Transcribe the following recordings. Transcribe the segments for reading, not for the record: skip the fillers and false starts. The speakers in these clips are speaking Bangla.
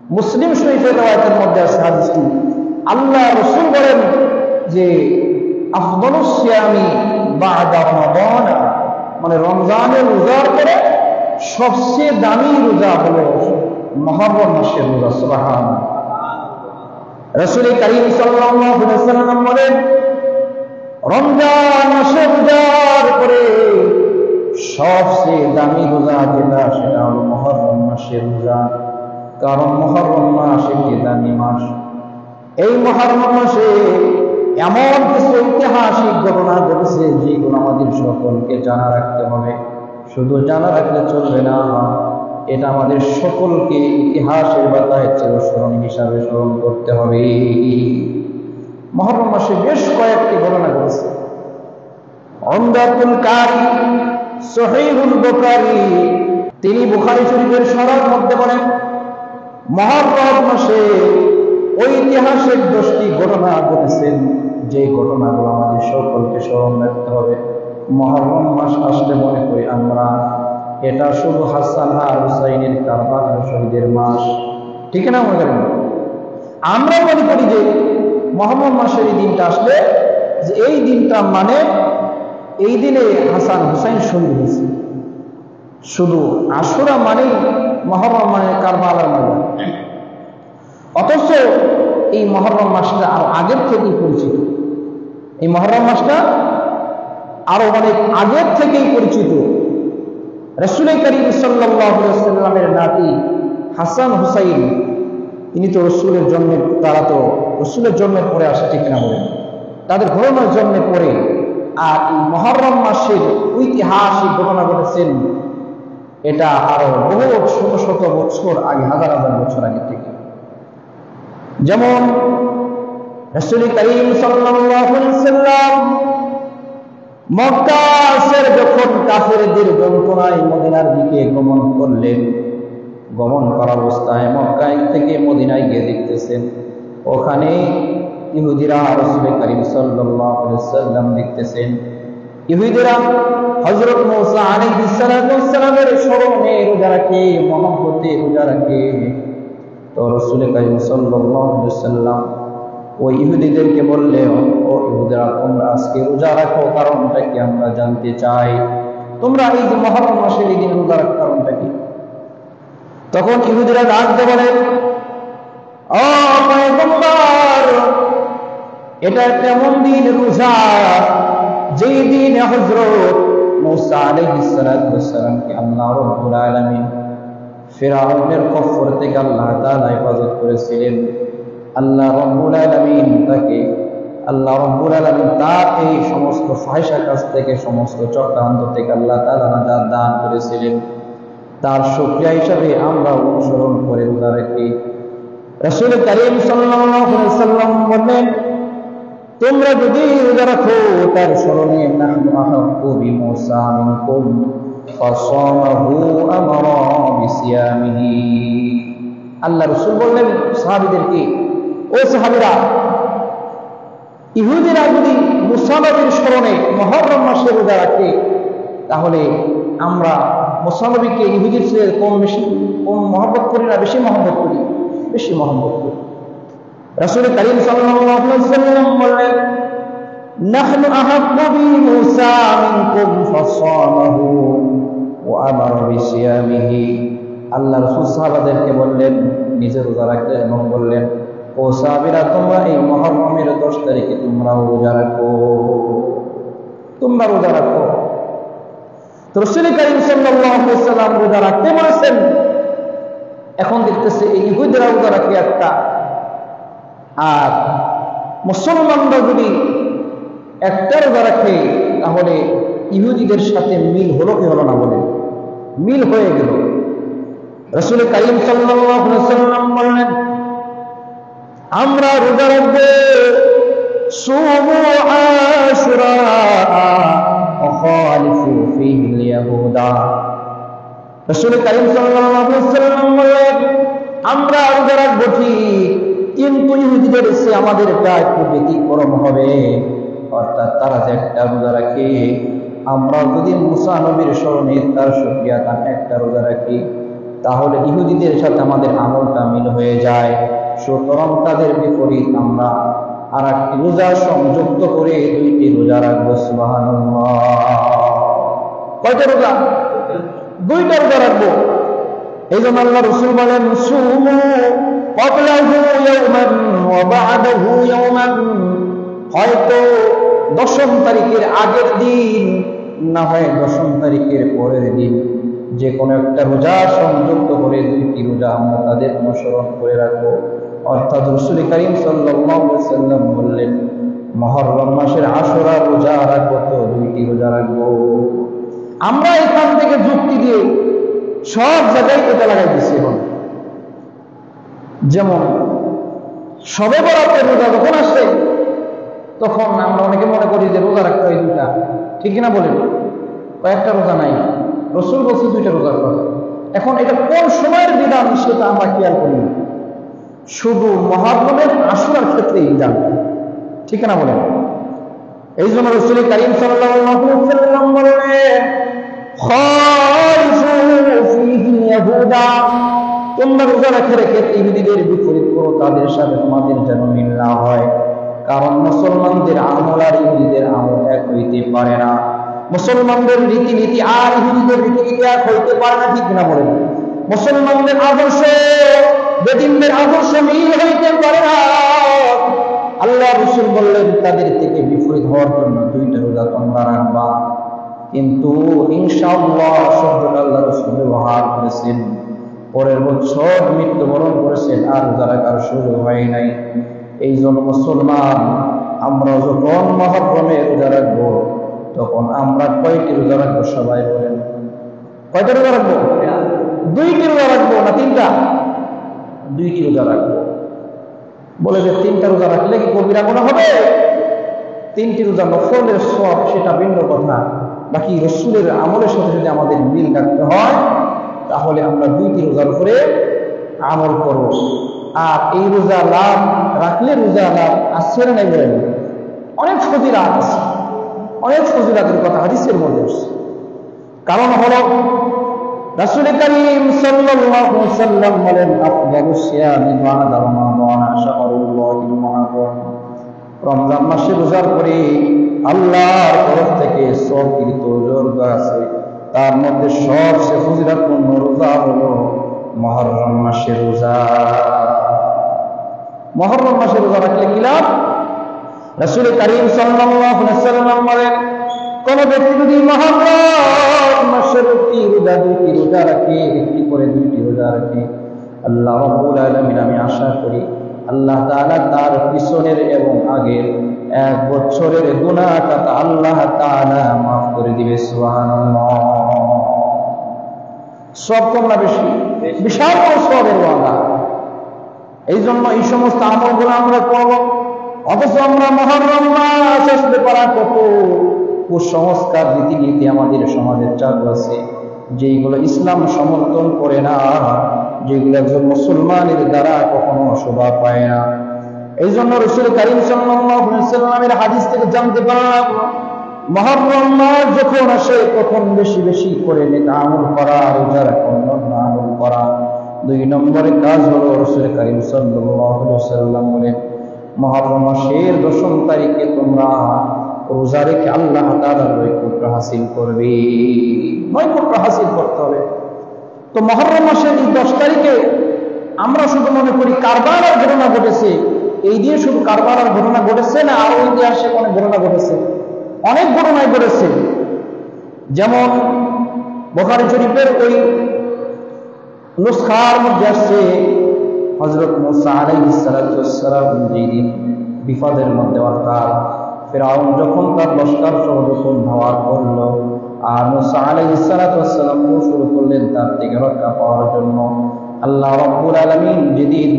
মুসলিম শরীফের রওয়ায়াতের মধ্যে আছে হাদিসটি, আল্লাহ রাসূল বলেন যে আফদালুস সিয়ামি বা'দা রমাদান, মানে রমজানের রোজার পরে সবচেয়ে দামি রোজা হলো মুহররম মাসের রোজা। সুবহানাল্লাহ। রাসূল কারীম সাল্লাল্লাহু আলাইহি ওয়াসাল্লাম বলেন রমজান মাসের রোজার পরে সবচেয়ে দামি রোজা যেটা সেটা হলো মুহররম মাসের রোজা। কারণ মুহররম মাস একটি দামি মাস। এই মুহররম মাসে এমন কিছু ঐতিহাসিক ঘটনা ঘটেছে যেগুলো আমাদের সকলকে জানা রাখতে হবে। শুধু জানা রাখলে চলবে না, এটা আমাদের সকলকে ইতিহাসের পাতায় চিরস্মরণীয় হিসাবে স্মরণ করতে হবে। মুহররম মাসে বেশ কয়েকটি ঘটনা ঘটেছে। উমদাতুল কারি সহিহুল বুখারী, তিনি বুখারী শরীফের সরার মধ্যে বলেন মুহররম মাসে ঐতিহাসিক 10টি ঘটনা ঘটেছেন, যে ঘটনাগুলো আমাদের সকলকে স্মরণ রাখতে হবে। মুহররম মাস আসলে মনে করি আমরা এটা শুধু হাসান আর হুসাইনের কারবালার শহীদের মাস, ঠিক না? মনে করেন আমরা মনে করি যে মুহররম মাসের এই দিনটা আসলে যে এই দিনটা মানে এই দিনে হাসান হুসাইন শহীদ হয়েছে। শুধু আশুরা মানে মুহররম মানে কারবালার ময়দান। অথচ এই মুহররম মাসটা আরো আগের থেকেই পরিচিত। এই মুহররম মাসটা আরো অনেক আগের থেকেই পরিচিত। রাসূল কারীম সাল্লাল্লাহু আলাইহি ওয়াসাল্লামের নাতি হাসান হুসাইন, তিনি তো রসুলের জন্মের, তারা তো রসুলের জন্মের পরে আসে, ঠিক না? বলেন তাদের ঘটনার জন্মের পরে। আর এই মুহররম মাসের ঐতিহাসিক ঘটনা ঘটেছেন এটা আরো বহু শত শত বছর আগে, হাজার হাজার বছর আগে থেকে। যেমন রাসূল কারীম সাল্লাল্লাহু আলাইহি ওয়াসাল্লাম মক্কার যখন কাফেরদের যন্ত্রণায় মদিনার দিকে গমন করলেন, গমন করা অবস্থায় মক্কায় থেকে মদিনায় গিয়ে দেখতেছেন ওখানে ইহুদিরা রাসূল কারীম সাল্লাল্লাহু আলাইহি ওয়াসাল্লাম দেখতেছেন ইহুদিরা হযরত মুসা আলাইহিস সালামের স্মরণে রোজা রাখে, মহব্বতে রোজা রাখে। তো রাসূল কারীম সাল্লাল্লাহু আলাইহি ওয়াসাল্লাম ওই ইহুদিদেরকে বললেন, ও ইহুদিরা তোমরা আজকে রোজা রাখো, কারণটা কি আমরা জানতে চাই। তোমরা এই যে মুহররম মাসের এই দিন রোজা রাখার কারণটা কি? তখন ইহুদিরা ডাক দিয়ে বলে, ও পয়গম্বর, এটা এমন দিন রোজা যেই দিন হযরত মুসা আলাইহিস সালামকে আল্লাহ রাব্বুল আলামিন ফিরআউনের কফর থেকে আল্লাহ তাআলা হেফাজত করেছিলেন। আল্লাহ রাব্বুল আলামিন তার এই সমস্ত ফাহিশা কাজ থেকে, সমস্ত চক্রান্ত থেকে আল্লাহ তাআলা নাজাত দান করেছিলেন। তার শুকরিয়া হিসাবে আমরা অনুসরণ করে রোজা রাখি। রাসূল কারীম সাল্লাল্লাহু আলাইহি ওয়াসাল্লাম বললেন, তোমরা যদি রোজা রাখো তার স্মরণে নাহনু আহাক্কু বিমূসা মিনকুম ফাসামাহু আমারা বিসিয়ামিহি। আল্লাহ রাসূল বললেন সাহাবীদেরকে, ও সাহাবীরা, ইহুদিরা যদি মুসা নবীর স্মরণে মুহররম মাসে রোজা রাখে তাহলে আমরা মুসা নবীকে ইহুদির চেয়ে কম মহব্বত করি না, বেশি মহব্বত করি? বেশি মহব্বত করি। রাসূল কারীম সাল্লাল্লাহু আলাইহি ওয়াসাল্লাম বললেন, নাহনু আহাক্কু বিমূসা মিনকুম ফাসামাহু ওয়া আমারা বিসিয়ামিহি। আল্লাহ রাসূল সাহাবাদেরকে বললেন, নিজে রোজা রাখলেন এবং বললেন, ও সাহাবীরা, তোমরা এই মুহররমের 10 তারিখে তোমরা রোজা রাখো, তোমরা রোজা রাখো। তো রাসূল কারীম সাল্লাল্লাহু আলাইহি ওয়াসাল্লাম রোজা রাখতে বলেছেন। এখন দেখতেছে এই ইহুদিরা রোজা রাখে একটা, আর মুসলমানরা যদি একটা রোজা রাখে তাহলে ইহুদিদের সাথে মিল হলো কি হলো না? বলে মিল হয়ে গেল। রাসূল কারীম সাল্লাল্লাহু আলাইহি ওয়াসাল্লাম বললেন, আমরা রোজা রাখবো সুমু আশুরা ওয়া খালিফু ফীহিল ইয়াহুদা। রাসূল কারীম সাল্লাল্লাহু আলাইহি ওয়াসাল্লাম বললেন, আমরা রোজা রাখবো ঠিক, কিন্তু ইহুদিদের চেয়ে আমাদের একটু ব্যতিক্রম হবে। অর্থাৎ তারা যে একটা রোজা রাখে, আমরা যদি মুসা নবীর স্মরণে তার শুকরিয়া তার একটা রোজা রাখি তাহলে ইহুদিদের সাথে আমাদের আমলটা মিল হয়ে তখন তাদের বিপরীত আমরা আর একটি রোজা সংযুক্ত করে 2টি রোজা রাখবো। সুবহানাল্লাহ। কয়টা রোজা? 2টা রোজা রাখবো। এই জন্য আল্লাহ রাসূল বলেন, সুমু ক্বাবলাহু ইয়াওমান ওয়া বা'দাহু ইয়াওমান। হয়তো 10ম তারিখের আগের দিন, না হয় 10ম তারিখের পরের দিন, যে কোনো একটা রোজা সংযুক্ত করে 2টি রোজা আমরা তাদের অনুসরণ করে রাখবো। অর্থাৎ রাসূল কারীম সাল্লাল্লাহু আলাইহি ওয়াসাল্লাম বললেন, মুহররম মাসের আশুরা রোজা রাখবো তো 2টি রোজা রাখবো। আমরা এখান থেকে যুক্তি দিয়ে সব জায়গায় এটা লাগাই দিচ্ছি। এখন যেমন শবে বরাতের রোজা যখন আসে তখন আমরা অনেকে মনে করি যে রোজা রাখতে হয় 2টা, ঠিক কিনা বলেন? কয়েকটা রোজা নাই, রাসূল বলছে 2টা রোজার কথা। এখন এটা কোন সময়ের বিধান সেটা আমরা খেয়াল করি না, শুধু মুহররমের আশুরার ক্ষেত্রে বিধান, ঠিক না বলেন? এই জন্য রাসূল কারীম সাল্লাল্লাহু আলাইহি ওয়াসাল্লাম বলেন, খালিফু ফীহি ইয়াহুদা। তোমরা রোজা রেখে ইহুদিদের বিপরীত করো, তাদের সাথে তোমাদের যেন মিল না হয়। কারণ মুসলমানদের আমল আর ইহুদিদের আমল এক হইতে পারে না, মুসলমানদের রীতিনীতি আর ইহুদিদের রীতিনীতি এক হইতে পারে না, ঠিক না বলেন? মুসলমানদের আদর্শ বেদিনদের আদর্শ মিল হইতে পারে না। আল্লাহ রাসূল বললেন, তাদের থেকে বিপরীত হওয়ার জন্য 2টা রোজা তোমরা রাখবা। কিন্তু ইনশাআল্লাহ শব্দটা আল্লাহ রাসূল ব্যবহার করেছেন, পরের বছর মৃত্যুবরণ করেছেন, আর রোজা রাখার সুযোগ হয় নাই। এই জন্য মুসলমান আমরা যখন মুহররমে রোজা রাখবো তখন আমরা কয়টি রোজা রাখবো? সবাই বলেন, কয়টা রোজা রাখবো? 2টি রোজা রাখবো না 3টা? 2টি রোজা রাখবো। বলে যে 3টা রোজা রাখলে কি কবিরা গুনাহ হবে? 3টি রোজা নফলের সওয়াব, সেটা ভিন্ন কথা। বাকি রাসূলের আমলের সাথে যদি আমাদের মিল রাখতে হয় তাহলে আমরা 2টি রোজার উপরে আমল করব। আর এই রোজা লাভ রাখলে রোজা লাভ আসছে না নাই বলেন? অনেক ফজিলত আছে, অনেক ফজিলতের কথা হাদিসের মধ্যে আছে। কারণ হলো রাসূল কারীম সাল্লাল্লাহু আলাইহি ওয়াসাল্লাম বলেন, আফদালুস সিয়ামি বা'দা রমাদান শাহরুল্লাহিল মুহাররম। রমজান মাসে রোজার পরে আল্লাহর তরফ থেকে সবকৃত রোজা আছে, তার মধ্যে সবচেয়ে ফজিলতপূর্ণ রোজা হলো মুহররম মাসের রোজা। মুহররম মাসের রোজা রাখলে কি লাভ? রাসূল কারীম সাল্লাল্লাহু আলাইহি ওয়াসাল্লাম বলেন, কোন ব্যক্তি যদি মুহররম মাসের 2টি রোজা রাখে, একটি করে 2টি রোজা রাখে, আল্লাহ রাব্বুল আলামিন, আমি আশা করি আল্লাহ তাআলা তার পিছনের এবং আগের 1 বছরের গুনাহটা আল্লাহ তাআলা মাফ করে দিবে। সুবহানাল্লাহ। সব কম না বেশি? বিশাল বড় সওয়াবের ওয়াদা। এই জন্য এই সমস্ত আমলগুলো আমরা করব, অথচ আমরা মুহররম মাস আসতে পারা কত কুসংস্কার রীতিনীতি আমাদের সমাজে চালু আছে, যেগুলো ইসলাম সমর্থন করে না, যেগুলো একজন মুসলমানের দ্বারা কখনো শোভা পায় না। এই জন্য রাসূল কারীম সাল্লাল্লাহু আলাইহি ওয়াসাল্লামের হাদিস থেকে জানতে পারলাম, মুহররম মাস যখন আসে তখন বেশি বেশি করে নেক আমল করা, রোজা রাখা, অন্যান্য আমল করা। 2 নম্বরে কাজ হলো রাসূল কারীম সাল্লাল্লাহু আলাইহি ওয়াসাল্লাম বলেন, মুহররম মাসের 10ম তারিখে তোমরা রোজা রেখে আল্লাহ তাআলার নৈকট্য হাসিল করবে। নৈকট্য হাসিল করতে হবে। তো মুহররম মাসের এই 10 তারিখে আমরা শুধু মনে করি কারবালার ঘটনা ঘটেছে, এই দিয়ে শুধু কারবালার ঘটনা ঘটেছে না, আরো ইতিহাসে অনেক ঘটনা ঘটেছে, অনেক ঘটনাই ঘটেছে। যেমন বুখারী শরীফের ওই নুসখার মধ্যে আসছে, হযরত মুসা আলাইহিস সালাতু ওয়াস সালাম যেদিন বিপদের মধ্যে, অর্থাৎ ফিরআউন যখন তার লশকর সহ যখন ধাওয়া করল, আর মুসা আলাইহিস সালাতু ওয়াস সালাম শুরু করলেন তার থেকে রক্ষা পাওয়ার জন্য। আল্লাহ রাব্বুল আলামিন যেদিন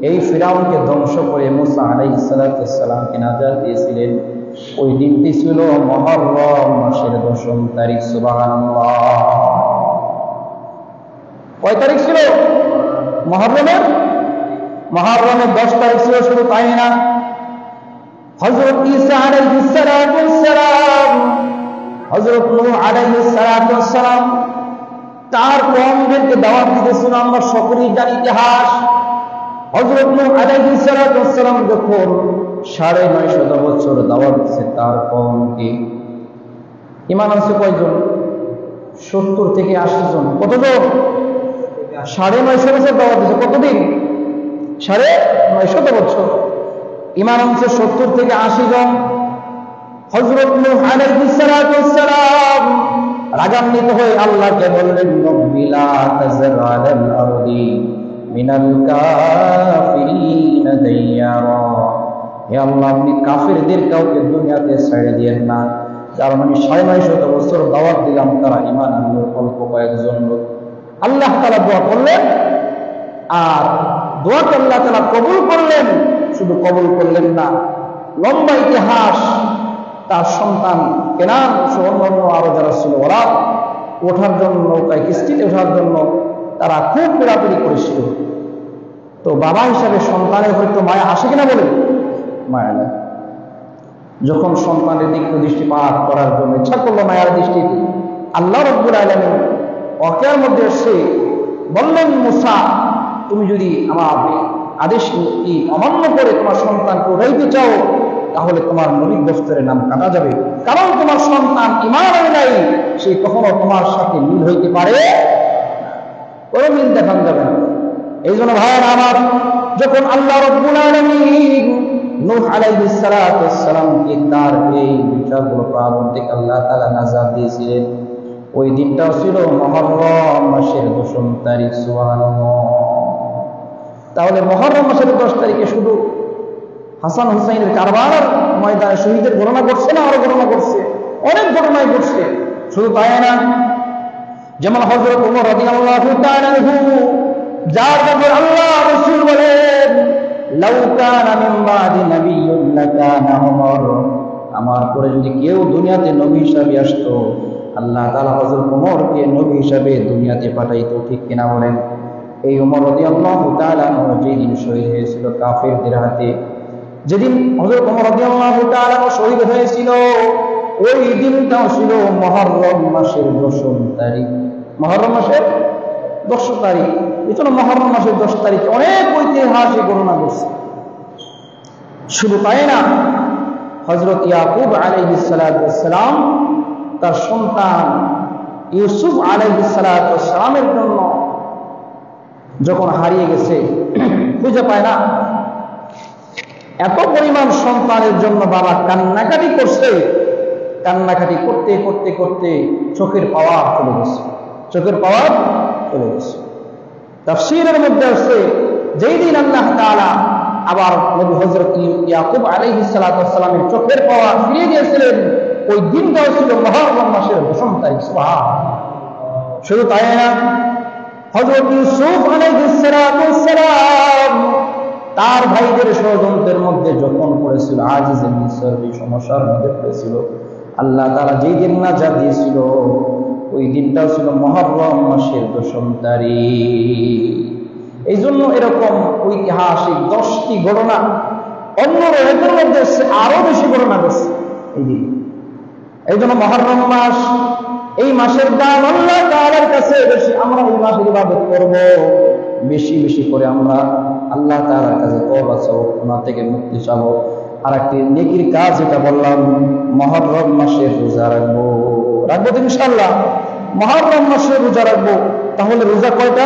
এই ফিরআউনকে ধ্বংস করে মুসা আলাইহিস সালাতু ওয়াস সালামকে নাজাত দিয়েছিলেন, ওই দিনটি ছিল মুহররম মাসের 10ম তারিখ। সুবহানাল্লাহ। কয় তারিখ ছিল? মুহররমের 10 তারিখ ছিল। শুধু তাই না, হযরত ঈসা আলাইহিস সালাতু ওয়াস সালাম, হযরত নূহ আলাইহিস সালাতু ওয়াস সালাম তার কওমদেরকে দাওয়াত দিতেছিল। আমরা সকলেই জানি ইতিহাস, হযরত নূহ আলাইহিস সালাম যখন ৯৫০ বছর দাওয়াত দিয়েছে তার কওমকে, ঈমান আনছে কয়জন? ৭০ থেকে ৮০ জন। কতজন? ৯৫০ বছর দাওয়াত দিয়েছে। কতদিন? ৯৫০ বছর। ঈমান আনছে ৭০ থেকে ৮০ জন। হযরত নূহ আলাইহিস সালাম রাগান্বিত হয়ে আল্লাহকে বললেন, রব্বি লা তাযর আলাল আরদি মিনাল কাফিরিনা দাইয়ারা। হে আল্লাহ, আপনি কাফিরদের কাউকে দুনিয়াতে ছেড়ে দিয়েন না। কারণ আমি ৯৫০ বছর দাওয়াত দিলাম, তারা ঈমান আনলো অল্প কয়েকজন লোক। আল্লাহ তাআলা দোয়া করলেন, আর দোয়াকে আল্লাহ তাআলা কবুল করলেন। শুধু কবুল করলেন না, লম্বা ইতিহাস। তার সন্তান কেনান সহ অন্যান্য আরো যারা ছিল, ওরা ওঠার জন্য, নৌকায় কিস্তিতে ওঠার জন্য তারা খুব পেরাপেরি করেছিল। তো বাবা হিসাবে সন্তানের হয়তো মায়া আসে কিনা বলে? মায়া না। যখন সন্তানের দিকে দৃষ্টিপাত করার জন্য ইচ্ছা করলো মায়ার দৃষ্টিতে, আল্লাহ রাব্বুল আলামিন ওয়াকিয়ার মধ্যে এসে বললেন, মুসা, তুমি যদি আমার আদেশ অমান্য করে তোমার সন্তানকে উড়াইতে চাও, তাহলে তোমার নবীর দস্তরের নাম কাটা যাবে। কারণ তোমার সন্তান ঈমান আনে নাই, সে কখনো তোমার সাথে মিল হইতে পারে, কোনো মিল দেখান যাবে না। এই জন্য ভাইয়েরা আমার, যখন আল্লাহ রাব্বুল আলামিন নূহ আলাইহিস সালামকে তার এই বিষয়গুলো প্রাবণ থেকে আল্লাহ তাআলা নাজাত দিয়েছিলেন, ওই দিনটাও ছিল মুহররম মাসের 10 তারিখ। সুবহানাল্লাহ। তাহলে মুহররম মাসের 10 তারিখে শুধু হাসান হুসাইনের কারবালার ময়দানে শহীদের ঘটনা ঘটছে না, আরো ঘটনা ঘটছে, অনেক ঘটনাই ঘটছে। শুধু তাই না, যেমন হযরত ওমর রাদিয়াল্লাহু তাআলা আনহু, যার ব্যাপারে আল্লাহ রাসূল বলেন, লাউ কানা মিন বাদি নাবিয়্যুন লাকানা ওমর। আমার পরে যদি কেউ দুনিয়াতে নবী হিসাবে আসতো, আল্লাহ তাআলা হযরত ওমরকে নবী হিসাবে দুনিয়াতে পাঠাইতো। ঠিক কিনা বলেন? এই ওমর রাদিয়াল্লাহু তাআলা যেদিন শহীদ হয়েছিল কাফেরদের হাতে, যেদিন হযরত ওমর রাদিয়াল্লাহু তাআলা শহীদ হয়েছিল, ওই দিনটাও ছিল মুহররম মাসের 10 তারিখ। মুহররম মাসের 10 তারিখ। এজন্য মুহররম মাসের 10 তারিখে অনেক ঐতিহাসিক ঘটনা ঘটছে। শুধু তাই না, হযরত ইয়াকুব আলাইহিস সালাম তার সন্তান ইউসুফ আলাইহিস সালামের জন্য যখন হারিয়ে গেছে, খুঁজে পায় না, এত পরিমাণ সন্তানের জন্য বাবা কান্নাকাটি করছে। কান্নাকাটি করতে করতে করতে চোখের পাওয়ার চলে গেছে, চোখের পাওয়ার চলে গেছে। তাফসীরের মধ্যে আছে, যেই দিন আল্লাহ তাআলা আবার নবী হযরত ইয়াকুব আলাইহিস সালামের চোখের পাওয়ার ফিরিয়ে দিয়েছিলেন, ওই দিনটাও ছিল মুহররম মাসের 10 তারিখ। সুবহানাল্লাহ। শুধু তাই না, হযরত ইউসুফ আলাইহিস সালাম তার ভাইদের ষড়যন্ত্রের মধ্যে যখন পড়েছিল, আজিজে মিসর এই সমস্যার মধ্যে পড়েছিল, আল্লাহ তাআলা যেই দিন নাজাত দিয়েছিল, ওই দিনটাও ছিল মুহররম মাসের 10 তারিখ। এই জন্য এরকম ঐতিহাসিক 10টি ঘটনা অন্য রোহের মধ্যে আরো বেশি ঘটনা ঘটছে এই দিন। এই জন্য মুহররম মাস, এই মাসের দাম আল্লাহ তাআলার কাছে বেশি। আমরা এই মাসের ইবাদত করব, বেশি বেশি করে আমরা আল্লাহ তাআলার কাছে তওবা চাবো, গুনাহ থেকে মুক্তি চাবো। আর একটি নেকির কাজ, যেটা বললাম, মুহররম মাসে রোজা রাখবো। রাখবো তো ইনশাআল্লাহ। মুহররম মাসে রোজা রাখবো। তাহলে রোজা কয়টা?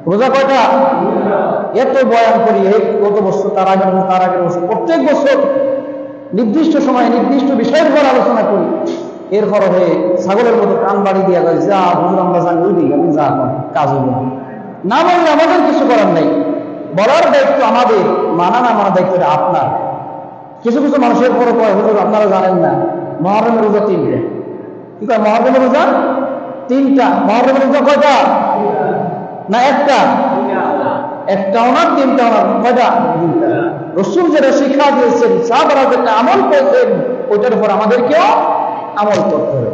রোজা কয়টা? এত বয়ান করি, গত বছর, তার আগের বছর, প্রত্যেক বছর নির্দিষ্ট সময় নির্দিষ্ট বিষয়ের উপর আলোচনা করি। এরপর হয়ে ছাগলের মতো কান বাড়ি দিয়া যায়, যা হুজুর আমরা জানি ওই দিকে আমি যা কাজ হইব না, বললে আমাদের কিছু করার নেই। বলার দায়িত্ব আমাদের, মানা না মানার দায়িত্ব আপনার। কিছু কিছু মানুষের পরে কয়, হুজুর আপনারা জানেন না মুহররমের রোজা 3টা। কি কয়? মুহররমের রোজা 3টা। মুহররমের রোজা কয়টা? না একটা? একটাও না, 3টাও না, কয়টা? রাসূল যেটা শিক্ষা দিয়েছেন, সাহাবারা যেটা আমল করেছেন, ওইটার উপর আমাদেরকেও আমল করতে হবে।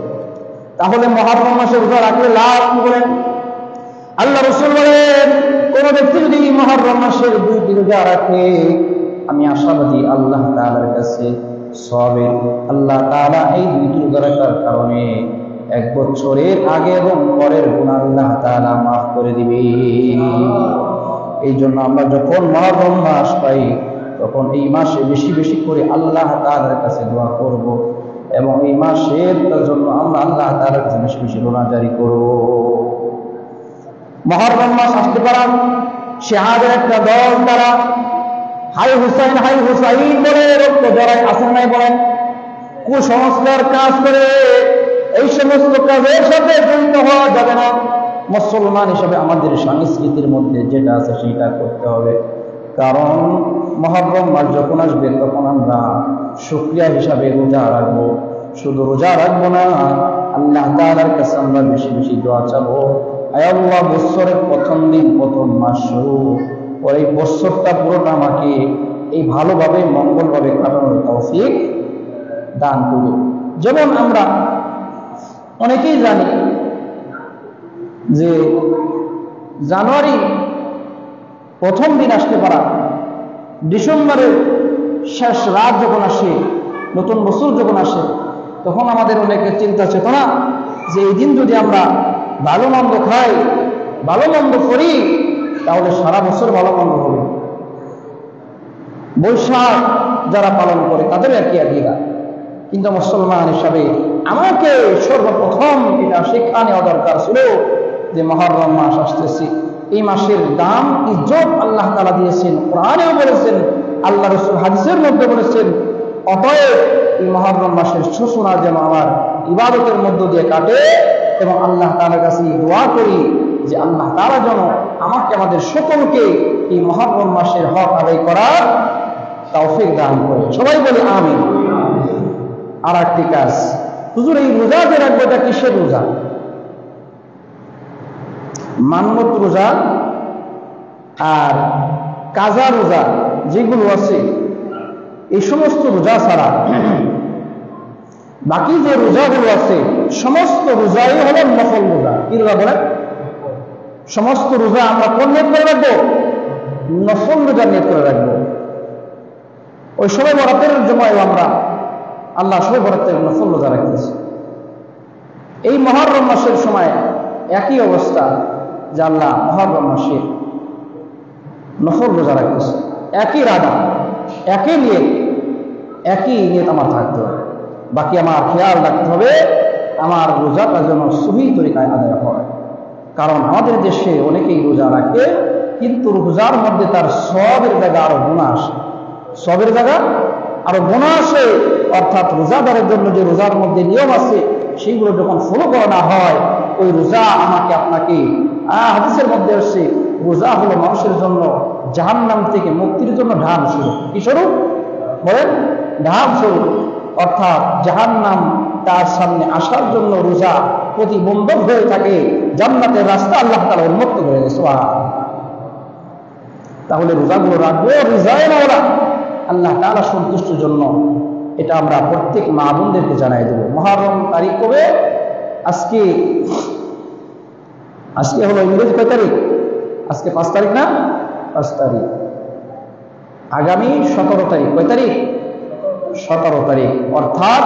তাহলে মুহররম মাসে রোজা রাখলে লাভ কি বলেন? আল্লাহ রাসূল বলেন, কোন ব্যক্তি যদি মুহররম মাসের 2টি রোজা রাখে, আমি আশাবাদী আল্লাহ তাআলার কাছে সওয়াবের, আল্লাহ তাআলা এই 2টি রোজা রাখার কারণে 1 বছরের আগে এবং পরের গুনাহ আল্লাহ তাআলা মাফ করে দিবেন। এই জন্য আমরা যখন মুহররম মাস পাই তখন এই মাসে বেশি বেশি করে আল্লাহ তাআলার কাছে দোয়া করব এবং এই মাসের জন্য আমরা আল্লাহ তাআলার কাছে বেশি বেশি রোনাজারি করব। মুহররম মাস আসতে পারা শাহাদের একটা দল, তারা হাই হুসাইন বলে রক্ত জড়ায়, আসেন নাই বলেন, কুসংস্কার কাজ করে। এই সমস্ত কাজের সাথে জড়িত হওয়া যাবে না। মুসলমান হিসেবে আমাদের সংস্কৃতির মধ্যে যেটা আছে সেটা করতে হবে। কারণ মুহররম মাস যখন আসবে তখন আমরা শুকরিয়া হিসাবে রোজা রাখবো। শুধু রোজা রাখবো না, আল্লাহ তাআলার কাছে আমরা বেশি বেশি দোয়া চাবো, আয় আল্লাহ বছরের প্রথম দিন প্রথম মাস শুরু, ওর এই বছরটা পুরোটা আমাকে এই ভালোভাবে মঙ্গলভাবে কাটানোর তৌফিক দান করুন। যেমন আমরা অনেকেই জানি যে জানুয়ারি প্রথম দিন আসতে পারা, ডিসেম্বরের শেষ রাত যখন আসে, নতুন বছর যখন আসে, তখন আমাদের অনেকের চিন্তা চেতনা যে এই দিন যদি আমরা ভালো মন্দ খাই, ভালো মন্দ করি, তাহলে সারা বছর ভালো মন্দ হবে। বৈশাখ যারা পালন করে তাদের একই আকীদা। কিন্তু মুসলমান হিসাবে আমাকে সর্বপ্রথম এটা শিক্ষা নেওয়া দরকার ছিল যে মুহররম মাস আসতেছে, এই মাসের দাম ইজ্জত আল্লাহ তাআলা দিয়েছেন, কোরআনেও বলেছেন, আল্লাহ রাসূল হাদিসের মধ্যে বলেছেন। অতএব এই মুহররম মাসের সূচনা যেন আমার ইবাদতের মধ্য দিয়ে কাটে এবং আল্লাহ তাআলার কাছে দোয়া করি যে আল্লাহ তাআলা যেন আমাকে আমাদের সকলকে এই মুহররম মাসের হক আদায় করার তৌফিক দান করে। সবাই বলি আমিন। আর একটি কাজ, হুজুর এই রোজা যে রাখবো এটা কিসের রোজা? মান্নত রোজা আর কাজা রোজা যেগুলো আছে, এই সমস্ত রোজা ছাড়া বাকি যে রোজাগুলো আছে সমস্ত রোজাই হলো নফল রোজা। কি রোজা বলেন? সমস্ত রোজা আমরা কোন নিয়ত করে রাখবো? নফল রোজা নিয়ত করে রাখবো। ওই শবে বরাতের জমায় আমরা আল্লাহ শবে বরাতের নফল রোজা রাখতেছি। এই মুহররম মাসের সময় একই অবস্থা যে আল্লাহ মুহররম মাসের নফল রোজা রাখতেছে, একই রাদা, একই নিয়ত আমার থাকতে হবে। বাকি আমার খেয়াল রাখতে হবে আমার রোজাটা যেন সহি তরিকায় আদায় হয়। কারণ আমাদের দেশে অনেকেই রোজা রাখে, কিন্তু রোজার মধ্যে তার সবের জায়গা আরো গুনাহ আসে, সবের জায়গা আরো গুনাহ আসে। অর্থাৎ রোজাদারের জন্য যে রোজার মধ্যে নিয়ম আছে সেইগুলো যখন ফলো করা না হয়, ওই রোজা আমাকে আপনাকে, হাদিসের মধ্যে আসছে রোজা হলো মানুষের জন্য জাহান্নাম থেকে মুক্তির জন্য ঢাল স্বরূপ। কি স্বরূপ বলেন? ঢাল স্বরূপ। অর্থাৎ জাহান্নাম তার সামনে আসার জন্য রোজা প্রতিবন্ধক হয়ে থাকে, জান্নাতের রাস্তা আল্লাহ তাআলা উন্মুক্ত করে দেয়। তাহলে রোজাগুলো রাখবো রিজায় মাওলা, আল্লাহ তাআলা সন্তুষ্টির জন্য। এটা আমরা প্রত্যেক মা বোনদেরকে জানাই দেবো। মুহররম তারিখ কবে? আজকে হলো ইংরেজি কয় তারিখ? আজকে 5 তারিখ না? 5 তারিখ। আগামী 17 তারিখ। কয় তারিখ? 17 তারিখ। অর্থাৎ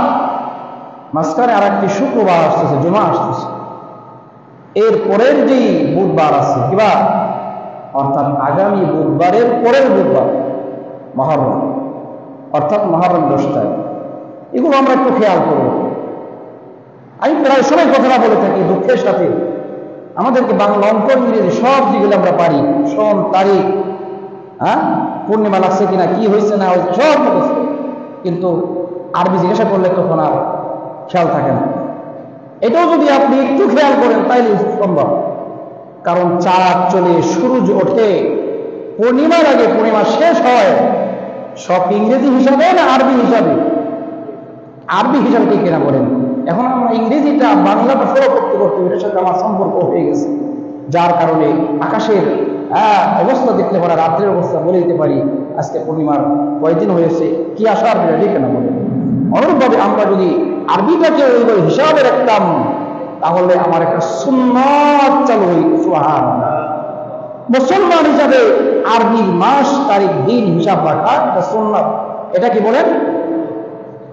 মাঝখানে আর একটি শুক্রবার আসতেছে, জুমা আসতেছে। এর পরের যেই বুধবার আছে, কিবা অর্থাৎ আগামী বুধবারের পরের বুধবার মুহররম, অর্থাৎ মুহররম 10 তারিখ। এগুলো আমরা একটু খেয়াল করব। আমি প্রায় সময় কথাটা বলে থাকি দুঃখের সাথে, আমাদেরকে বাংলা, অঙ্ক, ইংরেজি সব যেগুলো আমরা পারি, সন, তারিখ, পূর্ণিমা লাগছে কিনা, কি হয়েছে না হয়েছে সব মুখস্থ, কিন্তু আরবি জিজ্ঞাসা করলে তখন আর খেয়াল থাকে না। এটাও যদি আপনি একটু খেয়াল করেন তাইলে সম্ভব। কারণ চাঁদ চলে, সূর্য ওঠে, পূর্ণিমার আগে পূর্ণিমা শেষ হয়, সব ইংরেজি হিসাবে না আরবি হিসাবে? আরবি হিসাবে ঠিক কিনা বলেন? এখন আমরা ইংরেজিটা বাংলাটা ফলো করতে করতে এটার সাথে আমার সম্পর্ক হয়ে গেছে, যার কারণে আকাশের অবস্থা দেখতে পারা, রাত্রের অবস্থা বলে দিতে পারি আজকে পূর্ণিমার কয়দিন হয়েছে, কি আসার ঠিক কিনা বলেন? অনুরূপভাবে আমরা যদি আরবিটাকে ওইভাবে হিসাবে রাখতাম তাহলে আমার একটা সুন্নাত চালু হইত। সুবহানাল্লাহ। মুসলমান হিসাবে আরবি মাস, তারিখ, দিন হিসাব রাখা এটা সুন্নাত। এটা কি বলেন?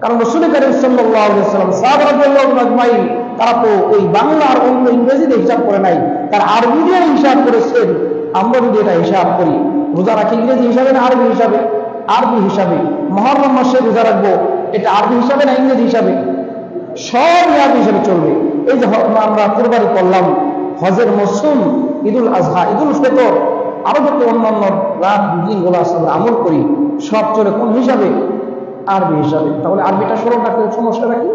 কারণ রাসূল কারীম সাল্লাল্লাহু আলাইহি ওয়াসাল্লাম, সাহাবা রাদিয়াল্লাহু আজমাইন, তারা তো ওই বাংলা আর অন্য ইংরেজিতে হিসাব করে নাই, তারা আরবি দিয়ে হিসাব করেছেন। আমরা যদি এটা হিসাব করি, রোজা রাখি ইংরেজি হিসাবে না আরবি হিসাবে? আরবি হিসাবে। মুহররম মাসে রোজা রাখবো, এটা আরবি হিসাবে না ইংরেজি হিসাবে? সব আরবি হিসাবে চলবে। এই যে আমরা কুরবানি করলাম, হজের মৌসুম, ঈদুল আজহা, ঈদুল ফিতর, আরো যত অন্যান্য রাত দিনগুলো আছে আমরা আমল করি, সব চলে কোন হিসাবে? আরবি হিসাবে। তাহলে আরবিটা স্মরণ রাখতে সমস্যা রাখি,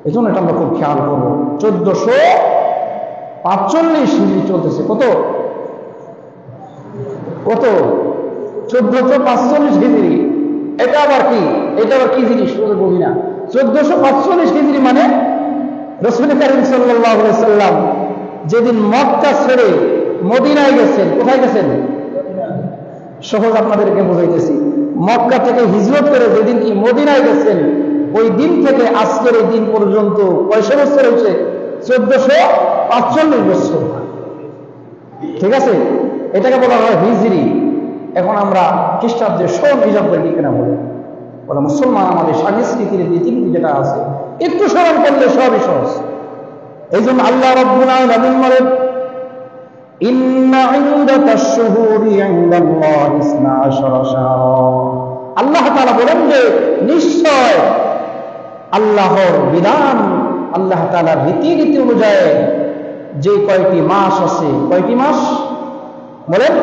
এই জন্য এটা আমরা খুব খেয়াল করবো। 1445 হিজরি চলতেছে। কত কত 1445 হিজরি। এটা আবার কি? এটা আবার কি জিনিস বলি না। 1445 হিজরি মানে রাসূল কারীম সাল্লাল্লাহু আলাইহি সাল্লাম যেদিন মক্কা ছেড়ে মদিনায় গেছেন। কোথায় গেছেন? সহজ আপনাদেরকে বোঝাইতেছি। মক্কা থেকে হিজরত করে যেদিন কি মদিনায় গেছেন, ওই দিন থেকে আজকের এই দিন পর্যন্ত কয়শ বছর হয়েছে? 1445 বছর। ঠিক আছে, এটাকে বলা হয় হিজরি। এখন আমরা খ্রিস্টাব্দের সব হিসাব করে কি কেনা বলে মুসলমান আমাদের সংস্কৃতির রীতিনীতি যেটা আছে একটু স্মরণ করলে সবই সহজ। এই জন্য আল্লাহ রাব্বুল আলামিন বলেন, ইন্না ইনদাতাশ শুহুরি ইনদাল্লাহি 12 শাহরা। আল্লাহ তাআলা বলেন যে নিশ্চয় আল্লাহর বিধান, আল্লাহ তাআলার রীতিনীতি অনুযায়ী যে কয়টি মাস আছে, কয়টি মাস বলেন?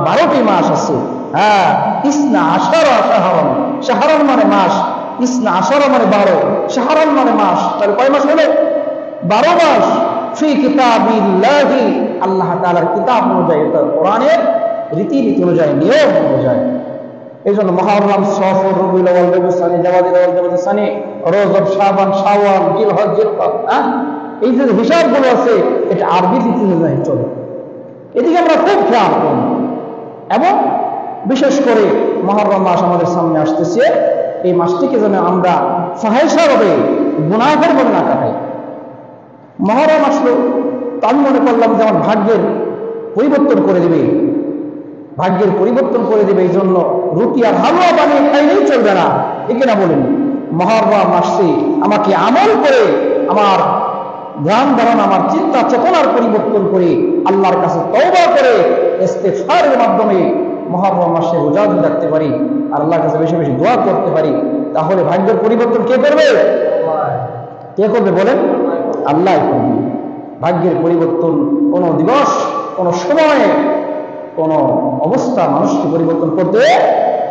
12টি মাস আছে। হ্যাঁ, 12 শাহরান। শাহরান মানে মাস, 12 মানে 12, শাহরান মানে মাস। তাহলে কয় মাস হলো? 12 মাস। ফি কিতাবিল্লাহি, আল্লাহ তাআলার কিতাব অনুযায়ী, কোরআনের রীতিনীতি অনুযায়ী, নিয়ম অনুযায়ী। এই জন্য মুহররম, সফর, রবিউল আউয়াল, রবিউল সানি, জামাদুল আউয়াল, জামাদুল সানি, রজব, শাবান, শাওয়াল, জিলহজ, জিলকদ, এই যে হিসাবগুলো আছে এটা আরবি রীতি অনুযায়ী চলে। এদিকে আমরা খুব খেয়াল করি। এবং বিশেষ করে মুহররম মাস আমাদের সামনে আসতেছে, এই মাসটিকে যেন আমরা ফাহিশা ভাবে, গুনাহের ভাবে না কাটাই। মুহররম আসলো, তা আমি মনে করলাম যে আমার ভাগ্যের পরিবর্তন করে দেবে, ভাগ্যের পরিবর্তন করে দেবে। এই জন্য রুটি আর হালুয়া বানিয়ে খাইলেই চলবে না, ঠিক না বলেন? মুহররম মাসে আমাকে আমল করে, আমার ধ্যান ধারণা, আমার চিন্তা চেতনার পরিবর্তন করে, আল্লাহর কাছে তওবা করে ইস্তিগফারের মাধ্যমে মুহররম মাসে রোজা রাখতে পারি, আর আল্লাহর কাছে বেশি বেশি দোয়া করতে পারি, তাহলে ভাগ্যের পরিবর্তন কে করবে? কে করবে বলেন? আল্লাহ করবে। ভাগ্যের পরিবর্তন কোন দিবস, কোন সময়ে, কোন অবস্থা মানুষকে পরিবর্তন করতে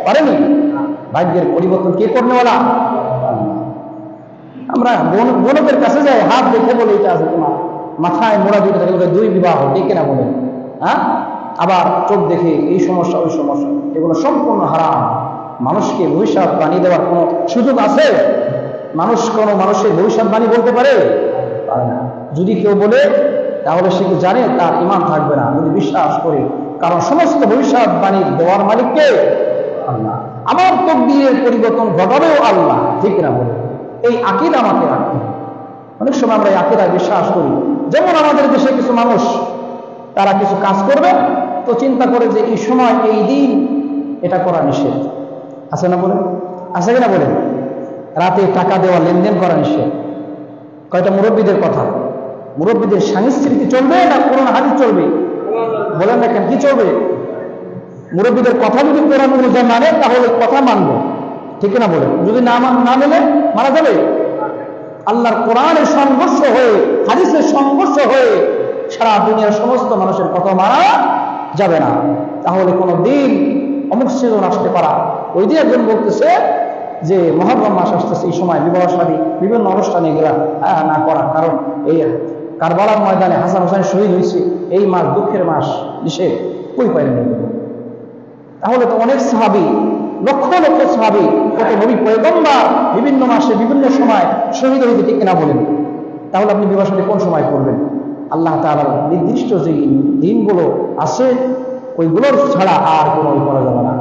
পারেনি। ভাগ্যের পরিবর্তন কে করনেওয়ালা? আমরা গণকের কাছে যাই, হাত দেখে বলে এটা আছে তোমার মাথায় মোড়া দুটো থাকে, 2 বিবাহ, ডেকে না বলে। হ্যাঁ, আবার চোখ দেখে এই সমস্যা ওই সমস্যা, এগুলো সম্পূর্ণ হারাম। মানুষকে ভবিষ্যৎবাণী দেওয়ার কোনো সুযোগ আছে? মানুষ কোনো মানুষের ভবিষ্যৎবাণী বলতে পারে? পারে না। যদি কেউ বলে তাহলে সে কি জানে তার ঈমান থাকবে না, যদি বিশ্বাস করে। কারণ সমস্ত ভবিষ্যৎবাণী দেওয়ার মালিককে আল্লাহ। আমার তাকদীরের পরিবর্তন ঘটাবেও আল্লাহ, ঠিক না বলে? এই আকীদা আমাকে রাখতে হবে। অনেক সময় আমরা এই আকীদায় বিশ্বাস করি। যেমন আমাদের দেশে কিছু মানুষ, তারা কিছু কাজ করবে তো চিন্তা করে যে এই সময়, এই দিন এটা করা নিষেধ। আছে না বলে? আছে কিনা বলে? রাতে টাকা দেওয়া, লেনদেন করা নিষেধ। কয়টা মুরব্বীদের কথা। মুরব্বীদের সংস্কৃতি চলবে না কোরআন হাদিস চলবে? বলেন না কেন, কি চলবে? মুরব্বীদের কথা যদি কোরআন অনুযায়ী মানে তাহলে কথা মানবো, ঠিক না বলে? যদি না মেনে মারা যাবে। আল্লাহর কোরআনের সংঘর্ষ হয়ে, হাদিসের সংঘর্ষ হয়ে সারা দুনিয়ার সমস্ত মানুষের কথা মানা যাবে না। তাহলে কোনো দিন অমুক সিজন আসতে পারা, ওই দিন একজন বলতেছে যে মুহররম মাস আসতেছে, এই সময় বিবাহ শাদী বিভিন্ন অনুষ্ঠানে এগুলা না করা, কারণ এই কারবালার ময়দানে হাসান হোসেন শহীদ হয়েছে, এই মাস দুঃখের মাস, নিষেধ। কই পাইলেন? তাহলে তো অনেক সাহাবী, লক্ষ লক্ষ সাহাবী, কত নবী পয়গম্বর বিভিন্ন মাসে বিভিন্ন সময় শহীদ হইতে, ঠিক না বলেন? তাহলে আপনি বিবাহ শাদী কোন সময় করবেন? আল্লাহ তাআলার নির্দিষ্ট যে দিনগুলো আছে ওইগুলোর ছাড়া আর কোনো করা যাবে না।